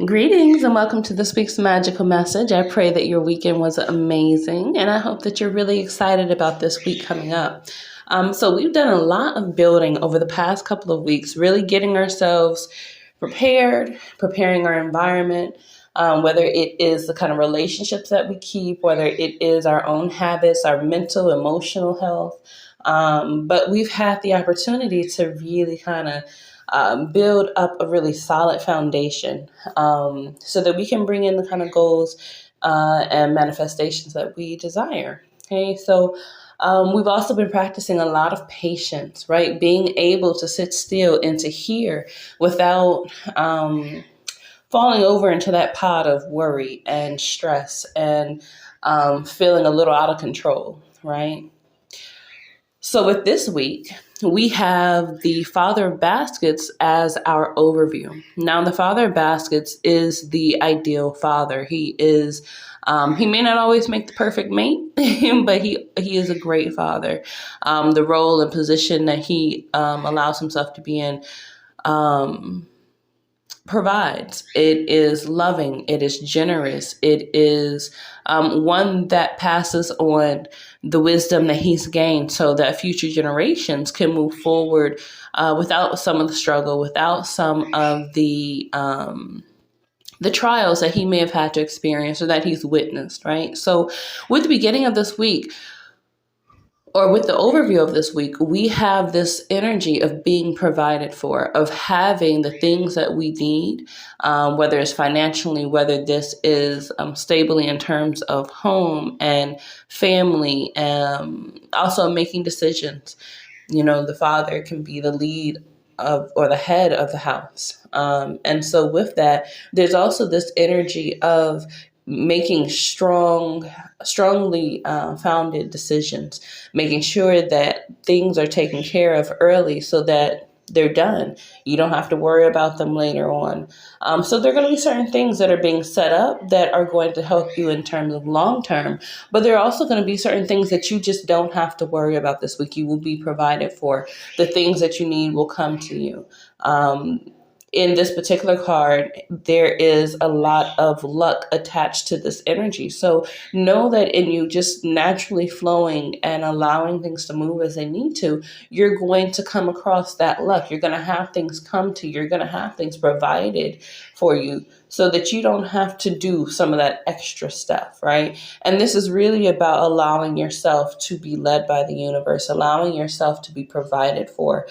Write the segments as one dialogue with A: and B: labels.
A: Greetings and welcome to this week's magical message. I pray that your weekend was amazing and I hope that you're really excited about this week coming up. So we've done a lot of building over the past couple of weeks, really getting ourselves prepared, preparing our environment, whether it is the kind of relationships that we keep, whether it is our own habits, our mental, emotional health. But we've had the opportunity to really kind of build up a really solid foundation so that we can bring in the kind of goals and manifestations that we desire. Okay, so we've also been practicing a lot of patience, right? Being able to sit still and to hear without falling over into that pot of worry and stress and feeling a little out of control, right? So with this week, we have the Father of Baskets as our overview. Now, the Father of Baskets is the ideal father. He may not always make the perfect mate, but he is a great father. The role and position that he allows himself to be in provides. It is loving. It is generous. It is one that passes on the wisdom that he's gained so that future generations can move forward without some of the struggle, without some of the trials that he may have had to experience or that he's witnessed, right? So with the beginning of this week, or with the overview of this week, we have this energy of being provided for, of having the things that we need, whether it's financially, whether this is stably in terms of home and family, also making decisions. You know, the father can be the lead of or the head of the house. And so with that, there's also this energy of making strongly founded decisions, making sure that things are taken care of early so that they're done. You don't have to worry about them later on. So there are going to be certain things that are being set up that are going to help you in terms of long term, but there are also going to be certain things that you just don't have to worry about this week. You will be provided for. The things that you need will come to you. In this particular card, there is a lot of luck attached to this energy. So know that in you just naturally flowing and allowing things to move as they need to, you're going to come across that luck. You're going to have things come to you. You're going to have things provided for you so that you don't have to do some of that extra stuff, right? And this is really about allowing yourself to be led by the universe, allowing yourself to be provided for.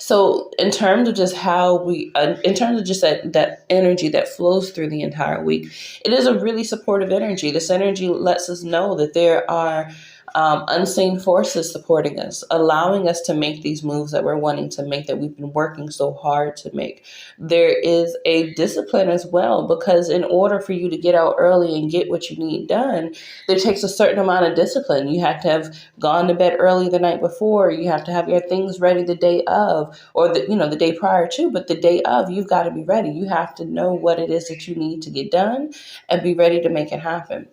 A: So in terms of just in terms of just that energy that flows through the entire week, it is a really supportive energy. This energy lets us know that there are unseen forces supporting us, allowing us to make these moves that we're wanting to make, that we've been working so hard to make. There is a discipline as well, because in order for you to get out early and get what you need done, there takes a certain amount of discipline. You have to have gone to bed early the night before. You have to have your things ready the day of, or the day prior to, but the day of, you've got to be ready. You have to know what it is that you need to get done and be ready to make it happen.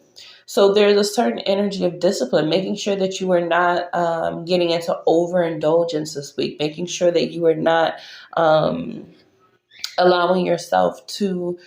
A: So there's a certain energy of discipline, making sure that you are not getting into overindulgence this week, making sure that you are not allowing yourself to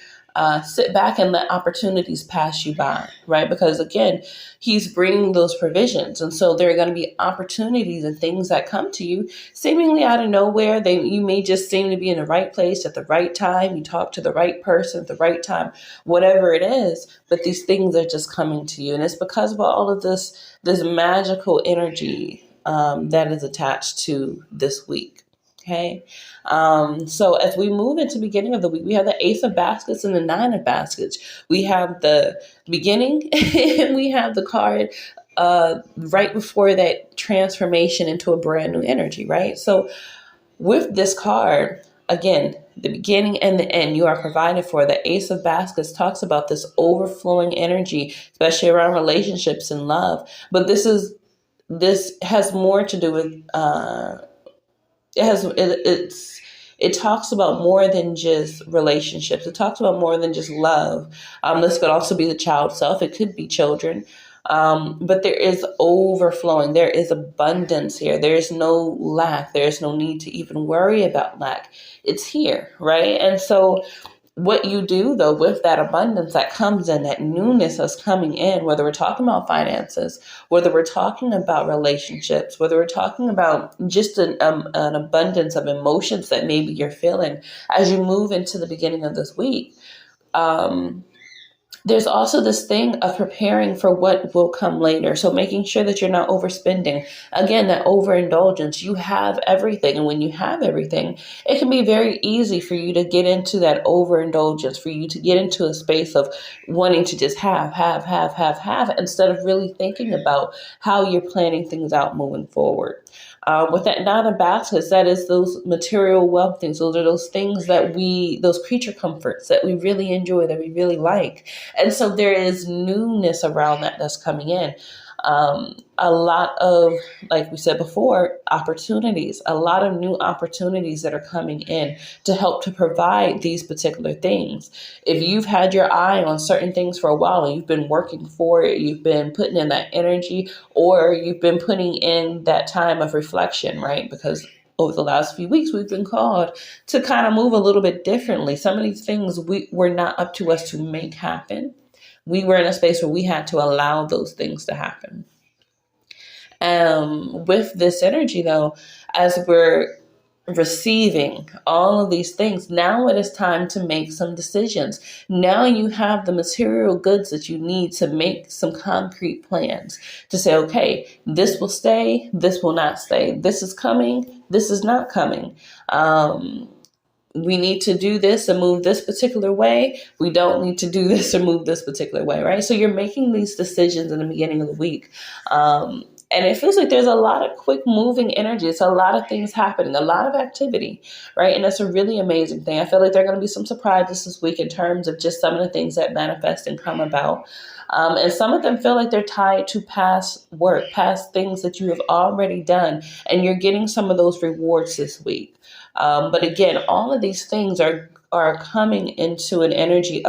A: sit back and let opportunities pass you by, right? Because again, he's bringing those provisions. And so there are going to be opportunities and things that come to you seemingly out of nowhere. You may just seem to be in the right place at the right time. You talk to the right person at the right time, whatever it is, but these things are just coming to you. And it's because of all of this magical energy that is attached to this week. Okay. So as we move into the beginning of the week, we have the Ace of Baskets and the Nine of Baskets. We have the beginning and we have the card right before that transformation into a brand new energy, right? So with this card, again, the beginning and the end, you are provided for. The Ace of Baskets talks about this overflowing energy, especially around relationships and love. But this has more to do with it talks about more than just relationships. It talks about more than just love. This could also be the child self. It could be children. But there is overflowing. There is abundance here. There is no lack. There is no need to even worry about lack. It's here, right? And so what you do though with that abundance that comes in, that newness that's coming in, whether we're talking about finances, whether we're talking about relationships, whether we're talking about just an abundance of emotions that maybe you're feeling as you move into the beginning of this week, there's also this thing of preparing for what will come later. So making sure that you're not overspending. Again, that overindulgence. You have everything. And when you have everything, it can be very easy for you to get into that overindulgence, for you to get into a space of wanting to just have, instead of really thinking about how you're planning things out moving forward. With that nine of baskets, that is those material wealth things. Those are those things those creature comforts that we really enjoy, that we really like. And so there is newness around that that's coming in. A lot of, like we said before, opportunities, a lot of new opportunities that are coming in to help to provide these particular things. If you've had your eye on certain things for a while and you've been working for it, you've been putting in that energy, or you've been putting in that time of reflection, right? Because over the last few weeks, we've been called to kind of move a little bit differently. Some of these things were not up to us to make happen. We were in a space where we had to allow those things to happen. With this energy, though, as we're receiving all of these things, now it is time to make some decisions. Now you have the material goods that you need to make some concrete plans to say, okay, this will stay, this will not stay. This is coming, this is not coming. We need to do this and move this particular way. We don't need to do this or move this particular way, right? So you're making these decisions in the beginning of the week. And it feels like there's a lot of quick moving energy. It's a lot of things happening, a lot of activity, right? And that's a really amazing thing. I feel like there are going to be some surprises this week in terms of just some of the things that manifest and come about. And some of them feel like they're tied to past work, past things that you have already done, and you're getting some of those rewards this week. But again, all of these things are coming into an energy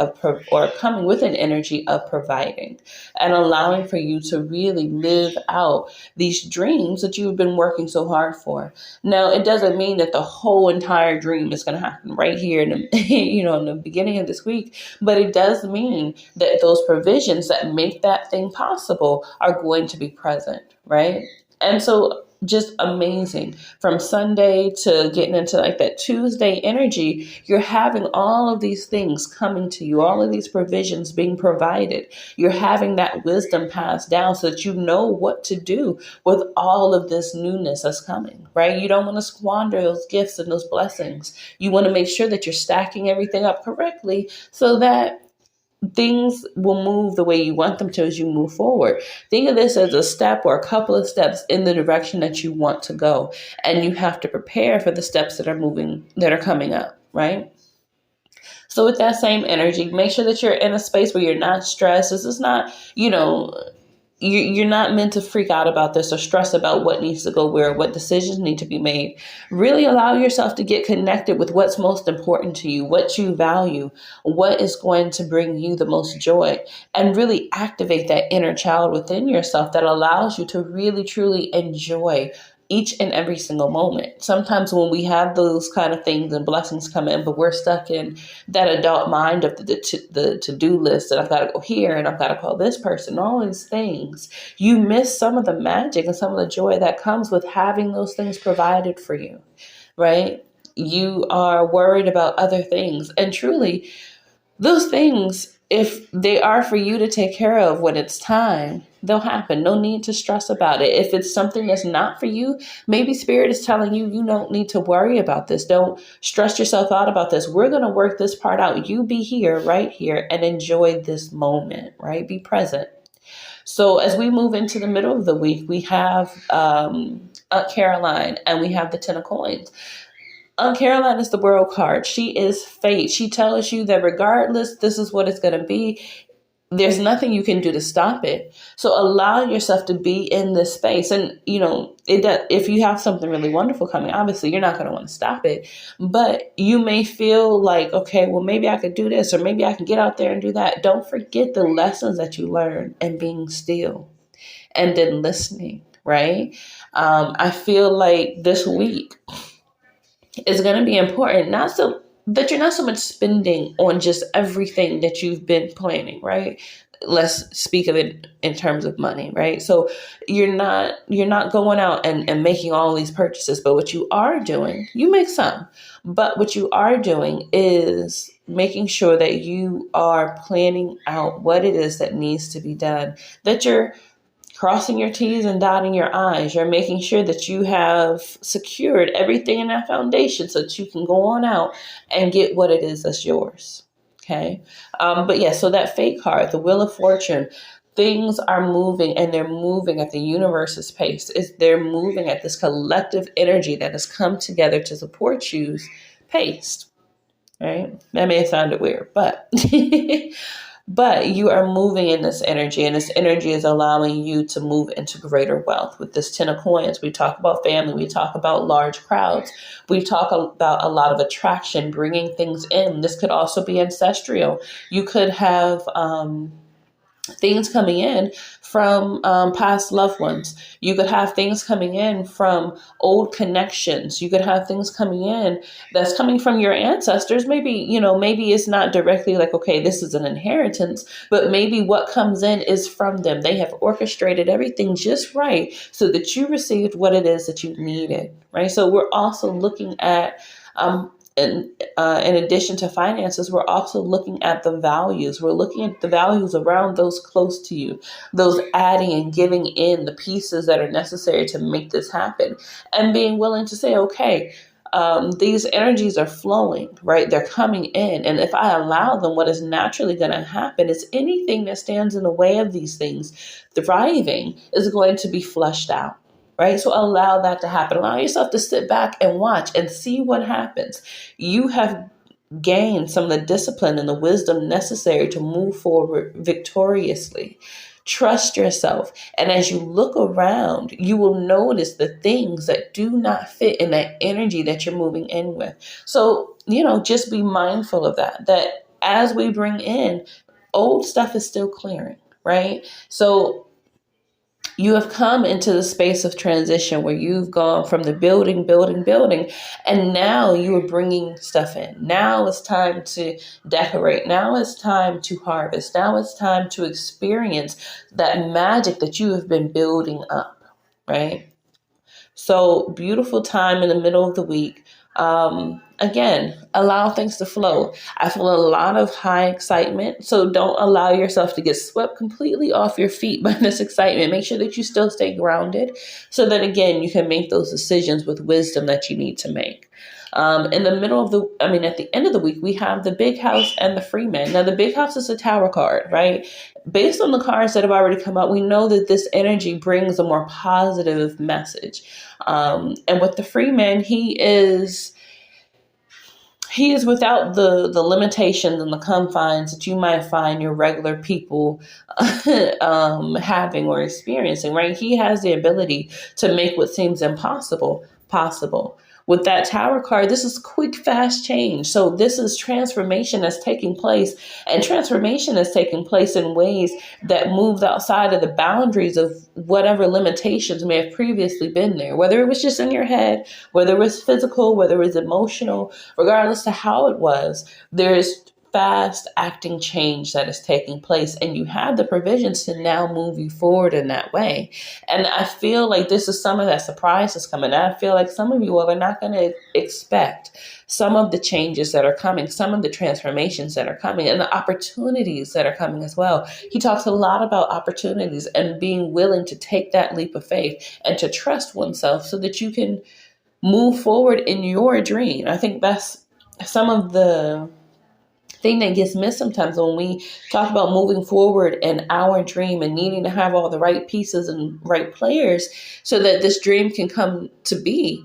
A: or coming with an energy of providing and allowing for you to really live out these dreams that you've been working so hard for. Now, it doesn't mean that the whole entire dream is going to happen right here in the beginning of this week, but it does mean that those provisions that make that thing possible are going to be present, right? And so just amazing. From Sunday to getting into like that Tuesday energy, you're having all of these things coming to you, all of these provisions being provided. You're having that wisdom passed down so that you know what to do with all of this newness that's coming, right? You don't want to squander those gifts and those blessings. You want to make sure that you're stacking everything up correctly so that things will move the way you want them to as you move forward. Think of this as a step or a couple of steps in the direction that you want to go. And you have to prepare for the steps that are coming up, right? So with that same energy, make sure that you're in a space where you're not stressed. This is not, you're not meant to freak out about this or stress about what needs to go where, what decisions need to be made. Really allow yourself to get connected with what's most important to you, what you value, what is going to bring you the most joy, and really activate that inner child within yourself that allows you to really, truly enjoy each and every single moment. Sometimes when we have those kind of things and blessings come in, but we're stuck in that adult mind of the to-do list, and I've got to go here and I've got to call this person, all these things, you miss some of the magic and some of the joy that comes with having those things provided for you, right? You are worried about other things, and truly those things, if they are for you to take care of when it's time, they'll happen. No need to stress about it. If it's something that's not for you, maybe Spirit is telling you, you don't need to worry about this. Don't stress yourself out about this. We're going to work this part out. You be here, right here, and enjoy this moment, right? Be present. So as we move into the middle of the week, we have Aunt Caroline and we have the Ten of Coins. Caroline is the World card. She is fate. She tells you that regardless, this is what it's going to be. there's nothing you can do to stop it. So allow yourself to be in this space. And, if you have something really wonderful coming, obviously you're not going to want to stop it. But you may feel like, okay, well, maybe I could do this, or maybe I can get out there and do that. Don't forget the lessons that you learned and being still and then listening, right? I feel like this week is going to be important, not so that you're not so much spending on just everything that you've been planning, right? Let's speak of it in terms of money, right? So you're not going out and making all these purchases, but what you are doing, you make some, but what you are doing is making sure that you are planning out what it is that needs to be done, that you're crossing your T's and dotting your I's. You're making sure that you have secured everything in that foundation so that you can go on out and get what it is that's yours. Okay. But yeah, so that fate card, the Wheel of Fortune, things are moving, and they're moving at the universe's pace. They're moving at this collective energy that has come together to support you's pace. Right? That may have sounded weird, but but you are moving in this energy, and this energy is allowing you to move into greater wealth. With this 10 of coins, we talk about family, we talk about large crowds, we talk about a lot of attraction, bringing things in. This could also be ancestral. You could have things coming in from past loved ones. You could have things coming in from old connections. You could have things coming in that's coming from your ancestors. Maybe it's not directly like, okay, this is an inheritance, but maybe what comes in is from them. They have orchestrated everything just right so that you received what it is that you needed, right? So we're also looking at in addition to finances, we're also looking at the values. We're looking at the values around those close to you, those adding and giving in the pieces that are necessary to make this happen, and being willing to say, okay, these energies are flowing, right? They're coming in. And if I allow them, what is naturally going to happen is anything that stands in the way of these things thriving is going to be flushed out. Right? So allow that to happen. Allow yourself to sit back and watch and see what happens. You have gained some of the discipline and the wisdom necessary to move forward victoriously. Trust yourself. And as you look around, you will notice the things that do not fit in that energy that you're moving in with. So, just be mindful of that as we bring in, old stuff is still clearing, right? So you have come into the space of transition where you've gone from the building, and now you are bringing stuff in. Now it's time to decorate. Now it's time to harvest. Now it's time to experience that magic that you have been building up, right? So beautiful time in the middle of the week. Again, allow things to flow. I feel a lot of high excitement, so don't allow yourself to get swept completely off your feet by this excitement. Make sure that you still stay grounded so that, again, you can make those decisions with wisdom that you need to make. At the end of the week, we have the Big House and the Freeman. Now, the Big House is a tower card, right? Based on the cards that have already come out, we know that this energy brings a more positive message. And with the Freeman, he is without the limitations and the confines that you might find your regular people having or experiencing, right? He has the ability to make what seems impossible possible. With that Tower card, this is quick, fast change. So this is transformation that's taking place, and transformation is taking place in ways that moves outside of the boundaries of whatever limitations may have previously been there, whether it was just in your head, whether it was physical, whether it was emotional, regardless to how it was, there's fast acting change that is taking place, and you have the provisions to now move you forward in that way. And I feel like this is some of that surprise is coming. I feel like some of you all are not going to expect some of the changes that are coming, some of the transformations that are coming, and the opportunities that are coming as well. He talks a lot about opportunities and being willing to take that leap of faith and to trust oneself so that you can move forward in your dream. I think that's some of the thing that gets missed sometimes when we talk about moving forward in our dream and needing to have all the right pieces and right players so that this dream can come to be.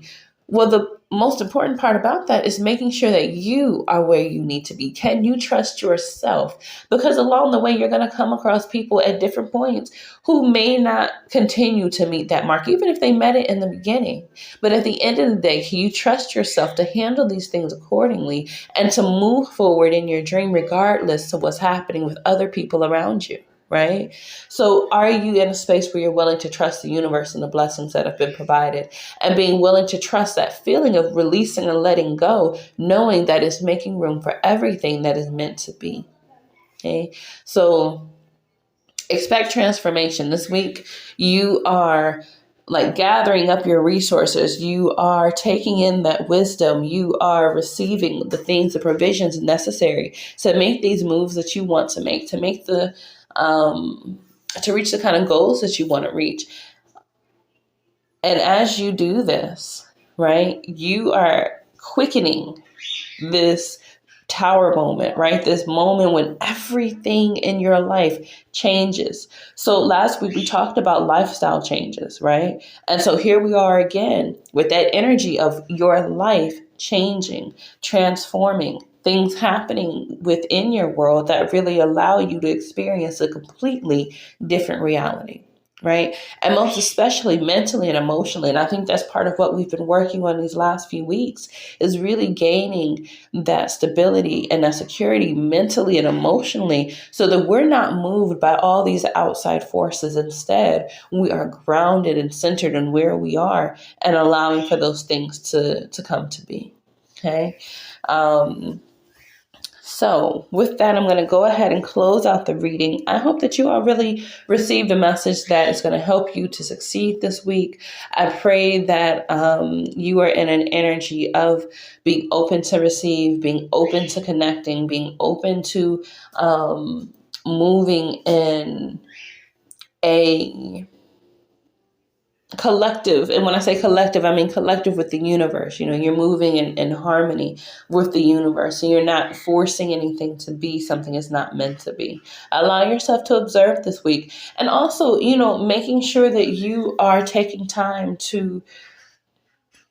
A: Well, the most important part about that is making sure that you are where you need to be. Can you trust yourself? Because along the way, you're going to come across people at different points who may not continue to meet that mark, even if they met it in the beginning. But at the end of the day, can you trust yourself to handle these things accordingly and to move forward in your dream, regardless of what's happening with other people around you? Right? So are you in a space where you're willing to trust the universe and the blessings that have been provided, and being willing to trust that feeling of releasing and letting go, knowing that it's making room for everything that is meant to be? Okay. So expect transformation this week. You are like gathering up your resources. You are taking in that wisdom. You are receiving the things, the provisions necessary to make these moves that you want to make, to reach the kind of goals that you want to reach. And as you do this, right, you are quickening this tower moment, right? This moment when everything in your life changes. So last week we talked about lifestyle changes, right? And so here we are again with that energy of your life changing, transforming, things happening within your world that really allow you to experience a completely different reality. Right. And most especially mentally and emotionally. And I think that's part of what we've been working on these last few weeks, is really gaining that stability and that security mentally and emotionally, so that we're not moved by all these outside forces. Instead, we are grounded and centered in where we are and allowing for those things to come to be. Okay. So with that, I'm going to go ahead and close out the reading. I hope that you all really received a message that is going to help you to succeed this week. I pray that you are in an energy of being open to receive, being open to connecting, being open to moving in a collective. And when I say collective, I mean collective with the universe. You're moving in harmony with the universe, and you're not forcing anything to be something it's not meant to be. Allow yourself to observe this week. And also, making sure that you are taking time to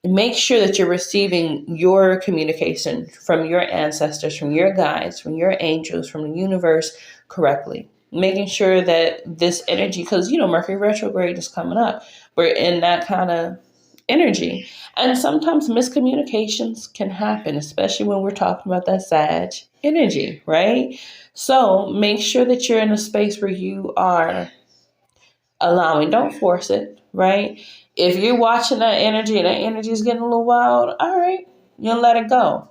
A: make sure that you're receiving your communication from your ancestors, from your guides, from your angels, from the universe correctly. Making sure that this energy, because, Mercury retrograde is coming up. We're in that kind of energy. And sometimes miscommunications can happen, especially when we're talking about that Sag energy, right? So make sure that you're in a space where you are allowing, don't force it, right? If you're watching that energy and that energy is getting a little wild, all right, you'll let it go.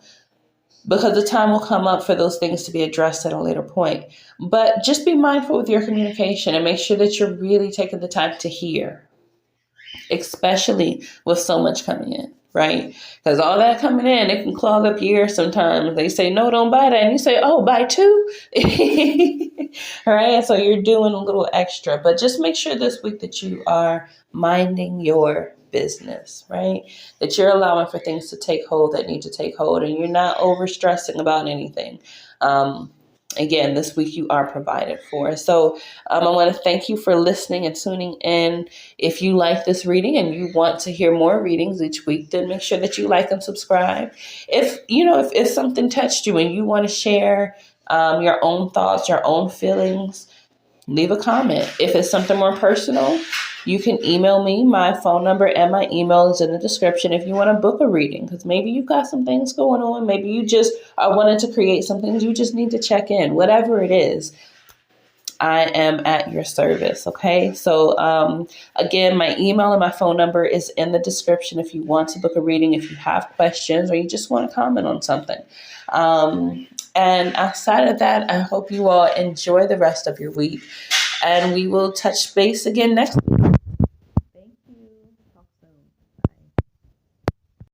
A: Because the time will come up for those things to be addressed at a later point. But just be mindful with your communication and make sure that you're really taking the time to hear, especially with so much coming in, right? Because all that coming in, it can clog up your ears sometimes. They say, no, don't buy that. And you say, oh, buy two. All right. So you're doing a little extra. But just make sure this week that you are minding your business, right? That you're allowing for things to take hold that need to take hold, and you're not over stressing about anything. Again, this week you are provided for. So I want to thank you for listening and tuning in. If you like this reading and you want to hear more readings each week, then make sure that you like and subscribe. If something touched you and you want to share your own thoughts, your own feelings, leave a comment. If it's something more personal, you can email me. My phone number and my email is in the description if you want to book a reading, because maybe you've got some things going on. Maybe you just are wanting to create some things. You just need to check in. Whatever it is, I am at your service. Okay. So again, my email and my phone number is in the description if you want to book a reading, if you have questions, or you just want to comment on something. And outside of that, I hope you all enjoy the rest of your week, and we will touch base again next week.